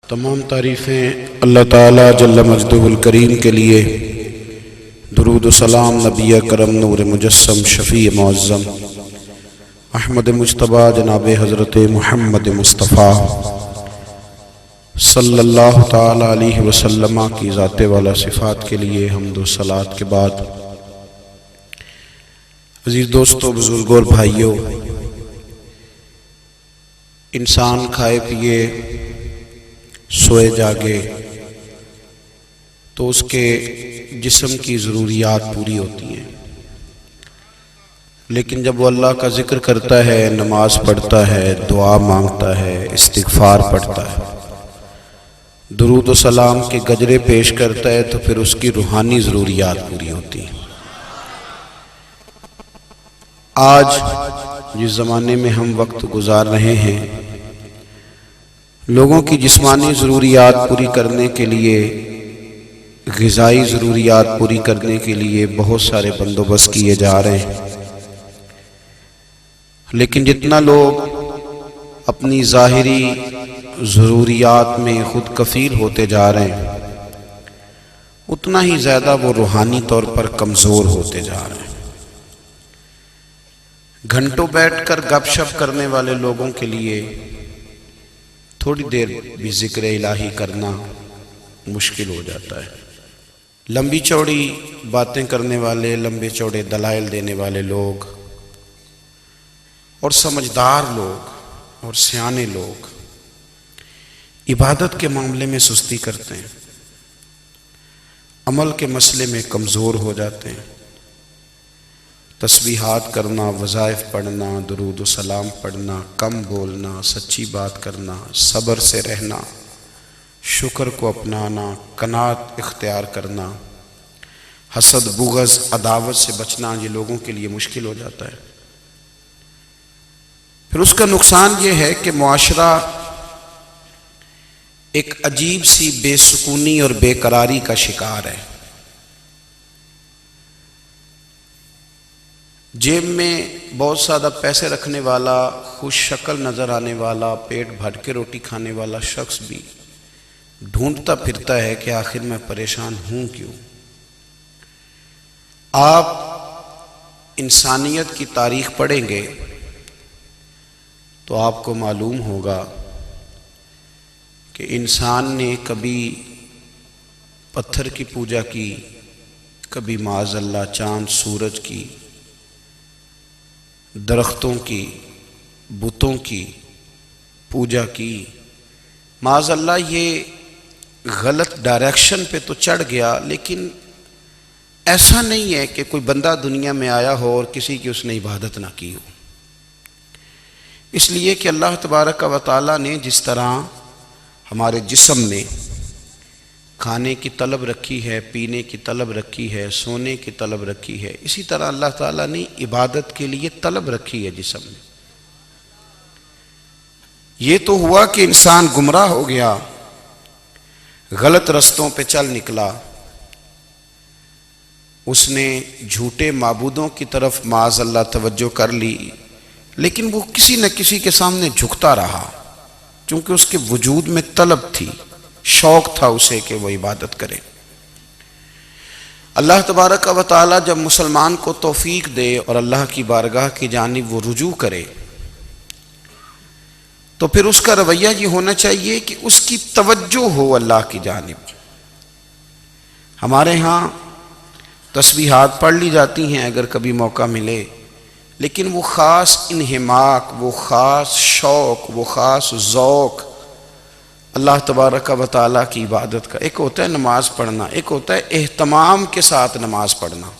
तमाम तारीफ़ें अल्लाह ताला जल्ल मजदुहुल करीम के लिए। दुरूद सलाम नबी करम नूर मुजस्सम शफ़ी मुअज़्ज़म अहमद मुज्तबा जनाब हज़रत मुहम्मद मुस्तफ़ा सल्लल्लाहु ताला अलैहि वसल्लम की ज़ाते वाला सिफ़ात के लिए हम्द व सलात के बाद, अज़ीज़ दोस्तों, बुज़ुर्गों और भाइयों, इंसान खाए पिए सोए जागे तो उसके जिस्म की ज़रूरियात पूरी होती हैं, लेकिन जब वो अल्लाह का ज़िक्र करता है, नमाज पढ़ता है, दुआ मांगता है, इस्तिग़फ़ार पढ़ता है, दुरूद व सलाम के गजरे पेश करता है, तो फिर उसकी रूहानी ज़रूरियात पूरी होती हैं। आज जिस ज़माने में हम वक्त गुजार रहे हैं, लोगों की जिस्मानी ज़रूरियात पूरी करने के लिए, ग़िज़ाई ज़रूरियात पूरी करने के लिए बहुत सारे बंदोबस्त किए जा रहे हैं, लेकिन जितना लोग अपनी ज़ाहिरी ज़रूरियात में ख़ुद कफ़ील होते जा रहे हैं, उतना ही ज़्यादा वो रूहानी तौर पर कमज़ोर होते जा रहे हैं। घंटों बैठकर गपशप करने वाले लोगों के लिए थोड़ी देर भी ज़िक्र इलाही करना मुश्किल हो जाता है। लंबी चौड़ी बातें करने वाले, लंबे चौड़े दलाइल देने वाले लोग और समझदार लोग और सियाने लोग इबादत के मामले में सुस्ती करते हैं, अमल के मसले में कमज़ोर हो जाते हैं। तस्बीहात करना, वज़ाइफ पढ़ना, दुरूद व सलाम पढ़ना, कम बोलना, सच्ची बात करना, सब्र से रहना, शुक्र को अपनाना, कनात इख्तियार करना, हसद, बुग़ज़, अदावत से बचना, ये लोगों के लिए मुश्किल हो जाता है। फिर उसका नुकसान ये है कि मुआशरा एक अजीब सी बेसुकूनी और बेकरारी का शिकार है। जेब में बहुत ज़्यादा पैसे रखने वाला, खुश शक्ल नज़र आने वाला, पेट भर के रोटी खाने वाला शख्स भी ढूंढता फिरता है कि आखिर मैं परेशान हूँ क्यों। आप इंसानियत की तारीख़ पढ़ेंगे तो आपको मालूम होगा कि इंसान ने कभी पत्थर की पूजा की, कभी माज़अल्लाह चाँद सूरज की, दरख्तों की, बुतों की पूजा की। माज़अल्लाह ये गलत डायरेक्शन पे तो चढ़ गया, लेकिन ऐसा नहीं है कि कोई बंदा दुनिया में आया हो और किसी की उसने इबादत ना की हो। इसलिए कि अल्लाह तबारक व तआला ने जिस तरह हमारे जिस्म में खाने की तलब रखी है, पीने की तलब रखी है, सोने की तलब रखी है, इसी तरह अल्लाह ताला ने इबादत के लिए तलब रखी है जिस्म में। ये तो हुआ कि इंसान गुमराह हो गया, गलत रस्तों पे चल निकला, उसने झूठे माबूदों की तरफ माज़अल्लाह तवज्जो कर ली, लेकिन वो किसी न किसी के सामने झुकता रहा, क्योंकि उसके वजूद में तलब थी, शौक था उसे कि वो इबादत करे। अल्लाह तबारक व तआला जब मुसलमान को तौफीक दे और अल्लाह की बारगाह की जानिब वो रुजू करे, तो फिर उसका रवैया ये होना चाहिए कि उसकी तवज्जो हो अल्लाह की जानिब। हमारे यहाँ तस्बीहात पढ़ ली जाती हैं अगर कभी मौका मिले, लेकिन वो ख़ास इन्हिमाक, वो ख़ास शौक़, वो ख़ास ज़ौक़ अल्लाह तबारक व तआला की इबादत का। एक होता है नमाज पढ़ना, एक होता है एहतमाम के साथ नमाज पढ़ना,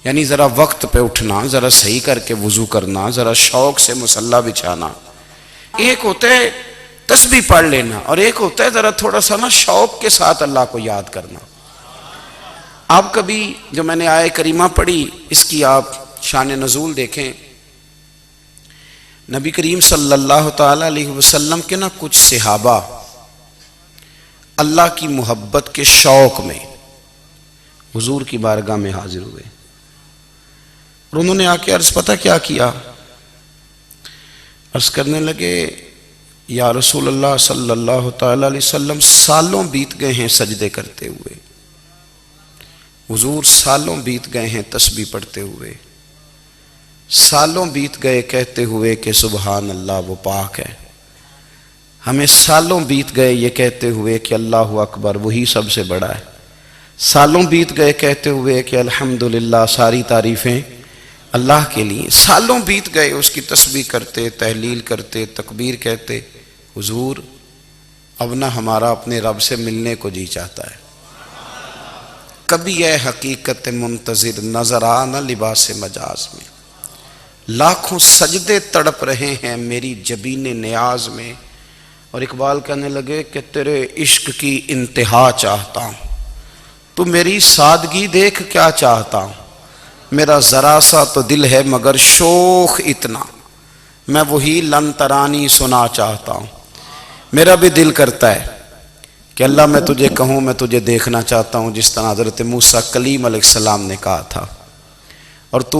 यानी ज़रा वक्त पे उठना, ज़रा सही करके वज़ू करना, ज़रा शौक़ से मुसल्ला बिछाना। एक होता है तस्बीह पढ़ लेना, और एक होता है ज़रा थोड़ा सा ना शौक़ के साथ अल्लाह को याद करना। आप कभी जो मैंने आय करीमा पढ़ी, इसकी आप शान नज़ूल देखें। नबी करीम सल्लल्लाहु ताला अलैहि वसल्लम के ना कुछ सहाबा अल्लाह की मोहब्बत के शौक़ में हुजूर की बारगाह में हाजिर हुए, और उन्होंने आके अर्ज़ पता क्या किया, अर्ज़ करने लगे, या रसूल अल्लाह सल्लल्लाहु तआला अलैहि वसल्लम, सालों बीत गए हैं सजदे करते हुए, हुजूर सालों बीत गए हैं तस्बीह पढ़ते हुए, सालों बीत गए कहते हुए कि सुबहान अल्लाह वो पाक है। हमें सालों बीत गए ये कहते हुए कि अल्लाहु अकबर वही सबसे बड़ा है। सालों बीत गए कहते हुए कि अल्हम्दुलिल्लाह सारी तारीफ़ें अल्लाह के लिए। सालों बीत गए उसकी तस्बीह करते, तहलील करते, तकबीर कहते। हुजूर अब ना हमारा अपने रब से मिलने को जी चाहता है। कभी यह हकीकत मुंतज़िर नजर आ न लिबास मजाज में, लाखों सजदे तड़प रहे हैं मेरी जबीन नियाज में। और इकबाल कहने लगे कि तेरे इश्क की इंतहा चाहता हूँ, तू मेरी सादगी देख क्या चाहता हूँ। मेरा ज़रा सा तो दिल है मगर शोख इतना, मैं वही लन तरानी सुना चाहता हूँ। मेरा भी दिल करता है कि अल्लाह मैं तुझे कहूँ, मैं तुझे देखना चाहता हूँ, जिस तरह हज़रत मूसा कलीम अलैहिस्सलाम ने कहा था। और तू